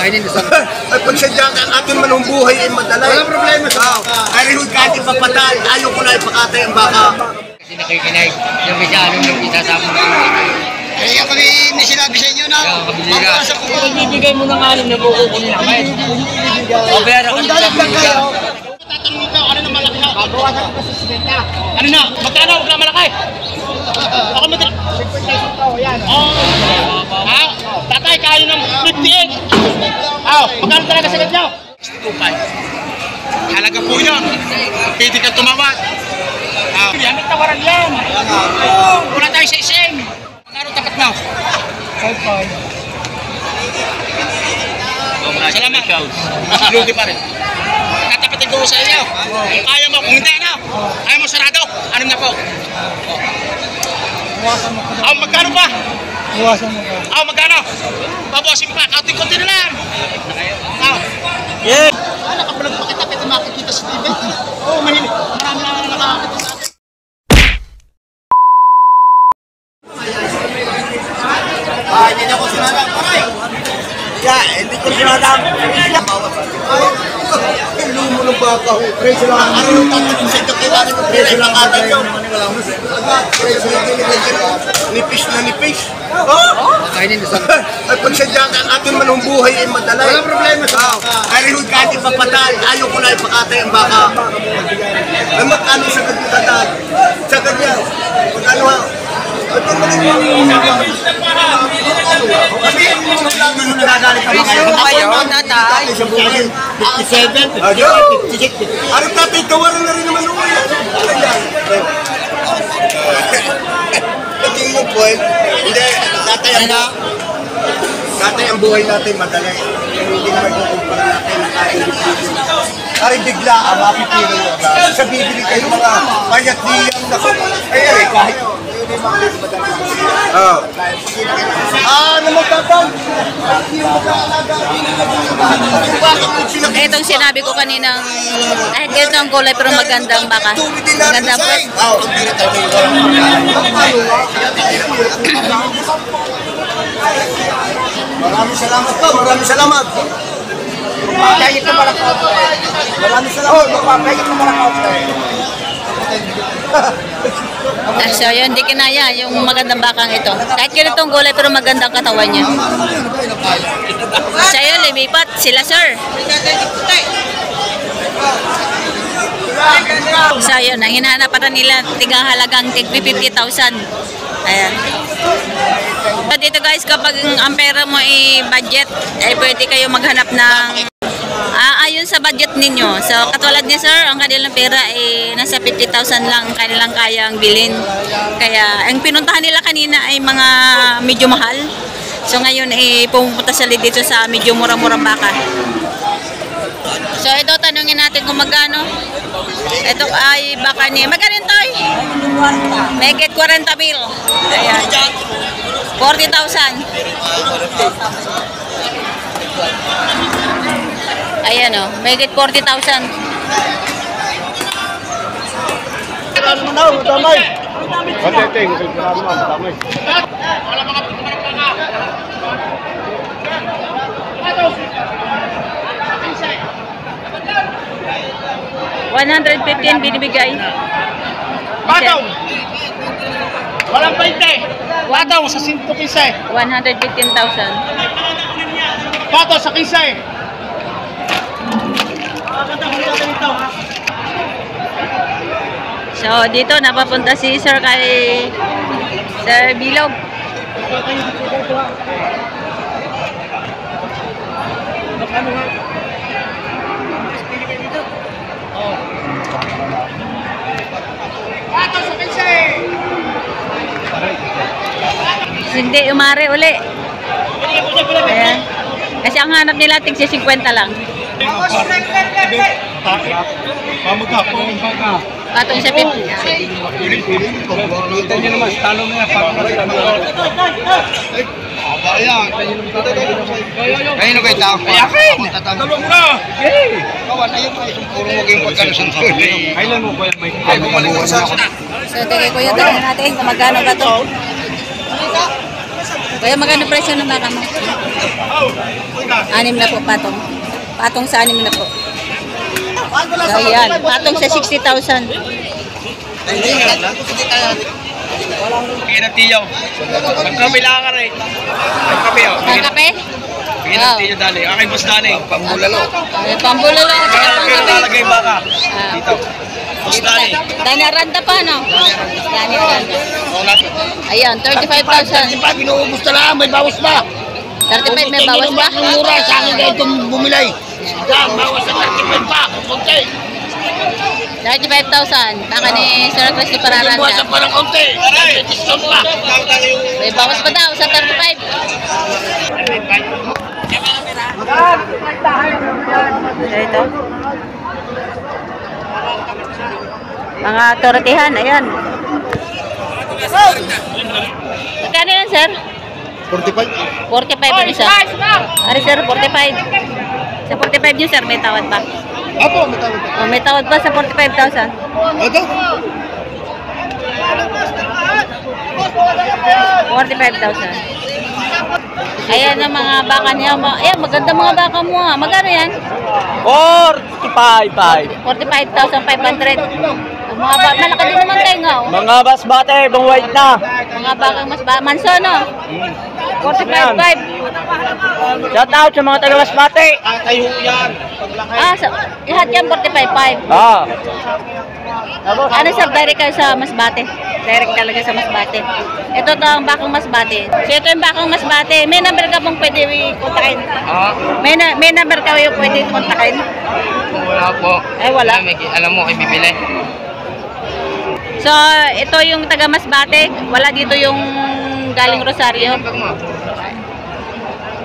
kainin sa Ay pag sadya ang ating manong buhay ay madalay. Walang problema sa baka. Ay rihod ka ating papatay. Ayaw ko na ipakatay ang baka. Kasi nakikinig yung isa nung isasama mo. Kaya kami may sinabi sa inyo na. Kabili ka. Ibibigay mo ng alam na kukunin namin. O pera ka sa kabili. Tatanungin ka, ano na malaki ha? Babawasan ko sa 60. Ano na? Magkano? Huwag na malaki. Ako magkano? 50,000 yan. Ah, tatay, kaya ng 58. Magkano talaga sa ganyan? 65. Halaga po yun. Pwede ka tumawad. Yan, may tawaran yan. Wala tayo sa SM. Magkano tapat mo? 5,500. Salamat. Lugi pa rin. Tatapatin ko sa inyo. Kung kaya mo, kung hindi ano. Kaya mo sarado. Ano na po? Magkano pa? Buwasan mo ka. Magkano? Babawasin pa. Kaunting-kunti na lang. Nakapalag pa kita kita makikita sa TV. Oo, mahilig. Marami na nakakita sa atin. Hindi na ko sinadang. Hindi ko sinadang. Lumo ng baka ho. Preso lang. Ano yung tatanong sa ito? Kailangan ko preso lang agad yun. Preso lang. Nipis na nipis. Kainin sa Ay pag sadya ang ating manong buhay ay madalay. Walang problema sa baka. Ay rihod ka ating papatay. Ayaw ko na ipakatay ang baka. Ay magkano sa kagutatan? Sa kanya. Magkano ha? Presyo kayo, tatay. 57. Ano tatay, kawaran na rin naman uwi. Tingin mo po hindi, tatay ang buhay natin madali. Hindi naman kukumpara natin ng ating dipito. Ari bigla, mapipiro yun. Sa bibili kayo mga payat diyang na ay kahit ano magkabang? Itong sinabi ko kaninang kahit ganito ang kulay pero magandang baka. Magandang pet. Maraming salamat po, maraming salamat. Magpapayag ka malakaw. Maraming salamat. Magpapayag ka malakaw. So yun, hindi kinaya yung magandang bakang ito. Kahit ganitong kulay pero magandang katawan niya. So yun, lumipat sila sir. So yun, ang hinahanapatan nila tigahalagang tig 50,000. Ayan. So dito guys, kapag ang pera mo ay budget, ay pwede kayo maghanap ng ayon sa budget ninyo. So katulad ni sir, ang kanilang pera ay nasa 50,000 lang ang kanilang kayang bilhin. Kaya ang pinuntahan nila kanina ay mga medyo mahal. So ngayon ay pumunta sila dito sa medyo murang-murang baka. So ito, tanungin natin kung magkano. Ito ay baka ni magkano ito ay? Megit 40 mil. Ayan. 40,000. Ayan o, megit 40,000. $115 binibigay. Pataw! Walang 20! Pataw sa 115! 115,000. Pataw sa 15! So dito napapunta si sir kay Sir Bilog. Pataw sa 15! Hindi umari uli. Ayan. Kasi ang hanap nila tig 50 lang. Patong sa 50. Kita nyo naman, talo mo yan. Kainin kayo tao. Ayakin! Talo mo na! Kawan, ayun mo. Puro mo kayong pagkalusan ko. Kailan mo ba yan? Ay, bumalik ko sa So tigay ko yung tanong natin kung magkano ba ito. Kaya magkano presyo ng baka mo? 6 na po, patong. Patong sa 6 na po. So, yan. Patong sa 60,000. Bigyan ng tiyo. Magkape lang ka rin. Magkape oh. Kape? Bigyan ng tiyo dali. Aking boss dali. Pambulalo. Pambulalo at saka Pero pangkape. lalagay yung baka. Dito. Boss dali. Dani Aranda pa, no? Dani Aranda. Oo natin. Ayan, 35,000. Pag inuubos na lang, may bawas pa. 35 may bawas pa? Ang mura sa akin dahil itong bumilay. Yan, bawas na 35 pa. Kunti. 35,000. Taka ni Sir Christy Pararanda. Bawasan pa ng konti. Discount pa. May bawas pa daw sa 35. Ito. Mga tortihan, ayan. Magkano yan, sir? 45. 45 yung isa. Ari, sir, 45. Sa 45 nyo, sir, may tawad pa. Apo, matawag. Oh, may tawad pa sa 45,000. Ito? 45,000. Ayan ang mga baka niya. Ayan, maganda mga baka mo ha. Magkano yan? 45,500. Mga baka, malaki din naman tayo nga. Oh. Mga basbate, bang white na. Mga bakang mas manso, no? 45,500. Shout out sa mga taga basbate. Tayo yan. Lahat yan 45,500. Ah. Ano sir, direct kayo sa Masbate? Direct talaga sa Masbate. Ito to ang bakang Masbate. So ito yung bakang Masbate. May number ka pong pwede kontakin? May number ka yung pwede kontakin? Wala po. Ay, wala. Alam mo, kay bibili. So ito yung taga Masbate. Wala dito yung galing Rosario.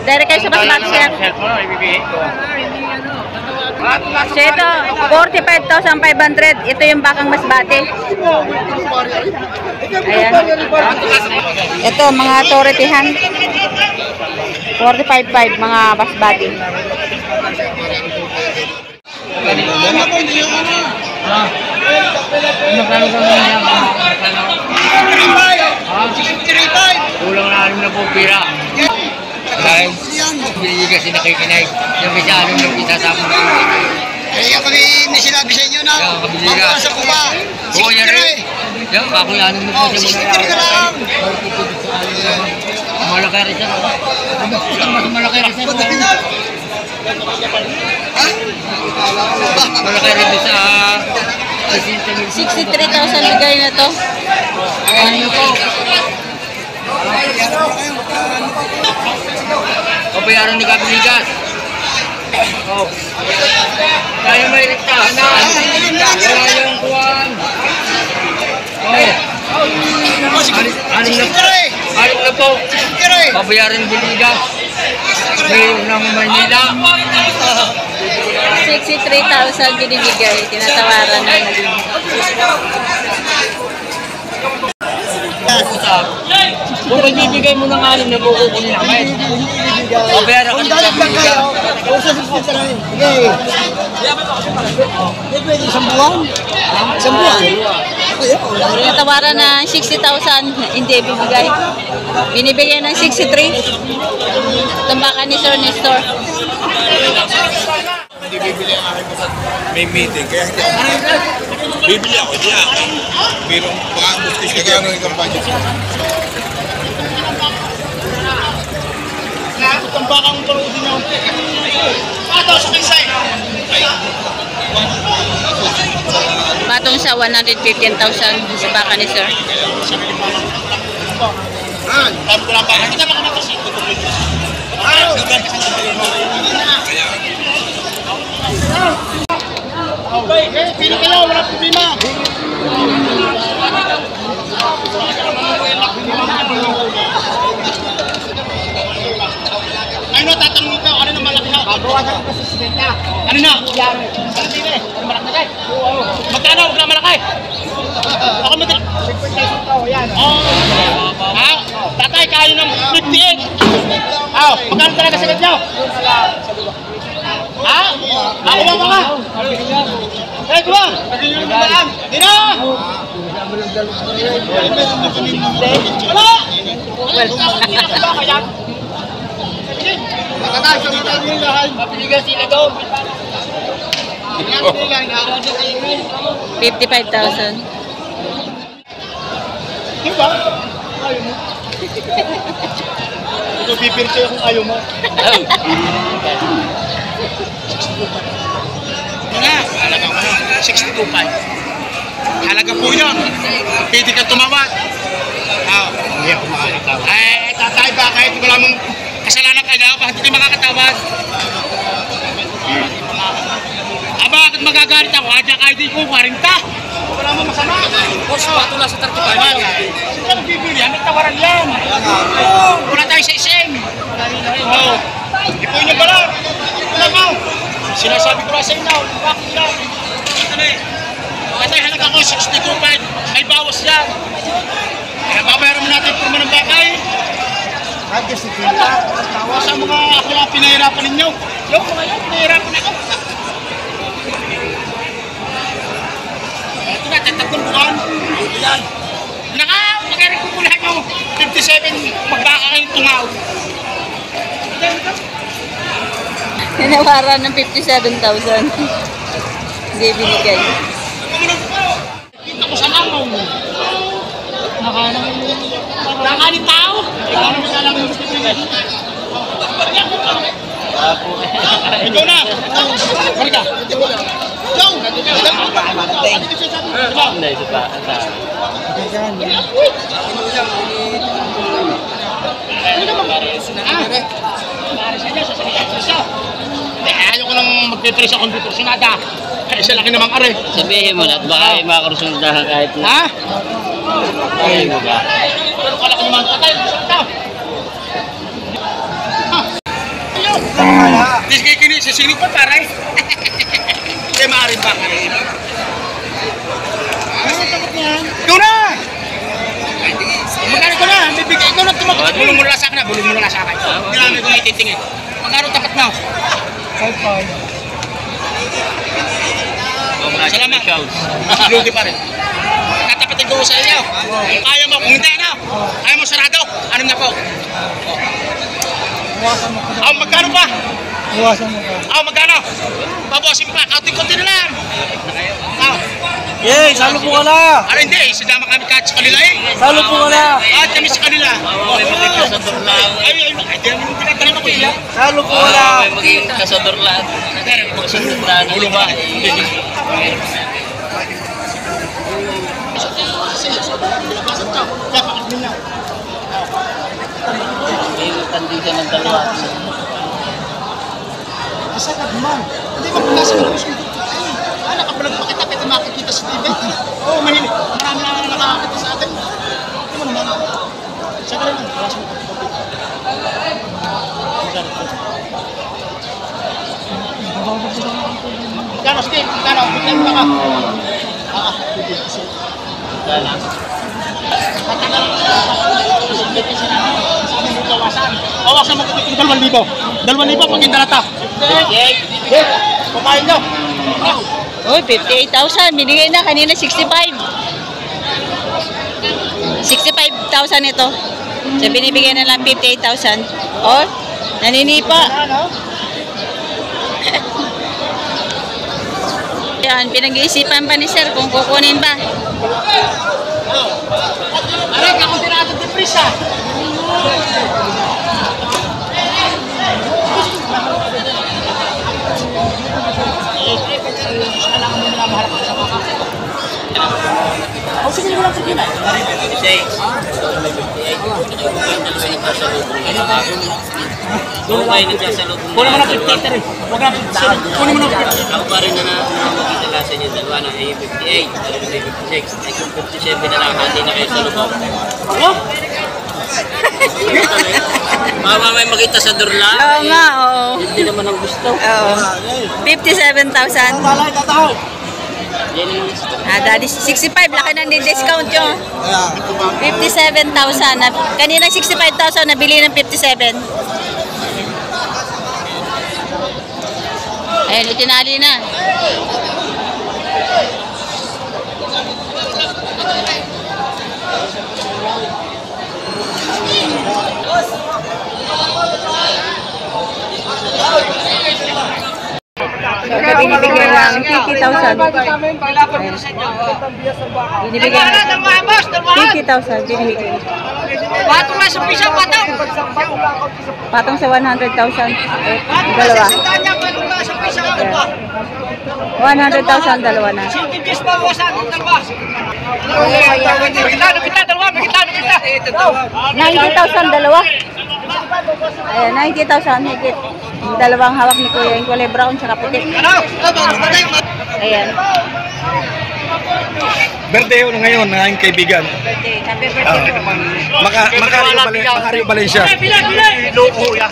Direct kayo sa Masbate, sir. Cellphone, ibibigay ko. So ito, 45,500. Ito yung bakang Masbate. Ayan. Ito, mga toretihan. 45,500 mga Masbate. Magkano ka mo niya? Kulang na alam na po pira. Dahil hindi kasi nakikinay. Yung isa alam na isasama ko. Eh, kapag may sinabi sa inyo na, mabasa ko pa. Oo, yan rin. Yan, ako yan. Oh, 63 na lang. Malaki rin siya. Mas malaki rin siya. Malaki rin sa 63,000 bigay na to. ano po? Pabayaran ni Kabligas. Oh. Tayo may riktahan na. Wala yung kuwan. Oh. Anim na po. Pabayaran ni Biligas. Mayor ng Manila. 63,000 binibigay. Tinatawaran na naging. Kung ibibigay mo ng anim na kukunin namin. Pabayaran ka ni Kabligas. Tinatawaran na 60,000. Hindi bibigay. Binibigay ng 63. Tumbakan ni Sir Nestor. Hindi bibili ang aking basta may meeting. Kaya hindi ako. Bibili ako, hindi ako. Pero baka ang bustis ka gano'n yung kampanya. Itong bakang parutin nyo. Pato sa kinsay. Patong sa 115,000 sa baka ni Sir. Tayo ko lang ba? Hindi ka makamakasi. Okay, pili kayo, wala problema. Ano, tatanungin ka, ano na malaki na? Babawasan ko sa simenta. Ano na? Ano pili? Ano malaki? Magkano? Huwag na malaki. Ako madali. 50,000 yan. Ha? Tatay, kayo ng 58. Magkano talaga sa nyo? Ha? Ako ba mga? Eh, diba? Dino! Wala! Well, Matatay, sabitan mo yung lahat. Mapiligan sila doon. 55,000. Diba? Ayaw mo. Ito pipirche kung ayaw mo. Nga, halaga ko na. 62.5. Halaga po yun. Pwede ka tumawad. Hindi ako makakatawa. Ay, tatay ba? Kahit wala mong kasalanan ka na, bakit hindi makakatawad? Bakit magagalit ako? Adya ka ID ko, 40. Wala mo masama. Boss, patula sa 35. Sino ang bibili? May tawaran yan. Wala tayo sa SM. Oo. Ipon niyo ba lang? Wala mo. Sinasabi ko lang sa inyo, bakit lang? Kasi halaga ko 62.5, may bawas yan. Kaya babayaran mo natin porma ng bakay. Hadi si Tita. Sa mga ako lang pinahirapan ninyo. Yung mga yan, pinahirapan ako. Ito na, 3 buwan. Yan. Magkari ko mula nyo, 57, magbaka kayong tungaw. Tinawaran ng 57,000. Hindi binigay. Kita ko sa langaw mo. Nakanin tao. Ikaw naman alam mo gusto nyo. Ikaw na. Mari ka. Ikaw. Ayaw ko nang magpipreso akong depresyonada. Isa laki namang are. Sabihin mo na at baka ay makarusundahan kahit na. Ha? Sabihin mo ba? Pero kala ko naman tatay. Hindi kayo kinisisinig pa taray. Hindi maaaring ba ka rin? Ikaw na! Magkano ko na? Bibigay ko na tumakot. Bulong mo na sa akin na. Bulong mo na sa akin. Hindi namin kung ititingin. Magkano tapat mo? 5-5. Salamat. Lugi pa rin. Tatapatin ko sa inyo. Kung kaya mo, kung hindi na. Kaya mo sarado. Ano na po? Buwasan mo ko. Magkano pa? Buwasan mo ko. Magkano? Babawasin pa. Kaunti-kunti na lang. Yay, salo po ka na. Ano hindi? Sidama kami kahit sa kanila eh. Salo po ka na. Kahit kami sa kanila. May makita sa Dorlan. Ay, di namin yung tinatanong ako eh. Salo po ka na. May makita sa Dorlan. Magsunod na ano ba? May tandisa ng dalawa. Masakad man. Hindi ba pagkasa mo gusto ko? Nakabalag pa kita kahit makikita sa TV. Oo, mahilig. Marami na nakakita sa atin. Hindi mo naman. Saka rin lang. Kalas mo. Kano, sige. Kano, bigyan mo ka. Kala. Bawasan mo kung 2,000. 2,000 pag indalata. Kumain nyo. Uy, 58,000. Binigay na. Kanina 65. 65,000 ito. So, binibigay na lang 58,000. Oh, naninipa. Yan, pinag-iisipan pa ni sir kung kukunin ba. Aray, ako tinatot ni Prisa. Sige mo lang sa kina. 56. May 58. Kung kayo nagsasalubong. Kunin mo na 58 rin. Huwag na 57. Kunin mo na 58. Ako pa rin na makikita sa inyo dalawa na ay 58. Pero may 56. Ay kung 57 na lang hati na kayo sa lubong. Ako? Mama may makita sa Dorlan. Oo nga, oo. Hindi naman ang gusto. Oo. 57,000. Talay, tataw. Yan yung gusto. Daddy, 65. Laki na discount yun. 57,000. Kanina 65,000. Nabili ng 57. Ayun, itinali na. binibigyan ng 50,000. Binibigyan ng 50,000. Binibigyan. Patong nga sa pisa, patong. Patong sa 100,000. Dalawa. 100,000 dalawa na. Sintitis pa mo sa ating dalawa. Kita, dalawa, kita. 90,000 dalawa. Ayan, 90,000 higit. Yung dalawang hawak ni Kuya, yung kulay brown tsaka puti. Ayan. Birthday na ngayon ng aking kaibigan. Macario Valencia. Loko yan.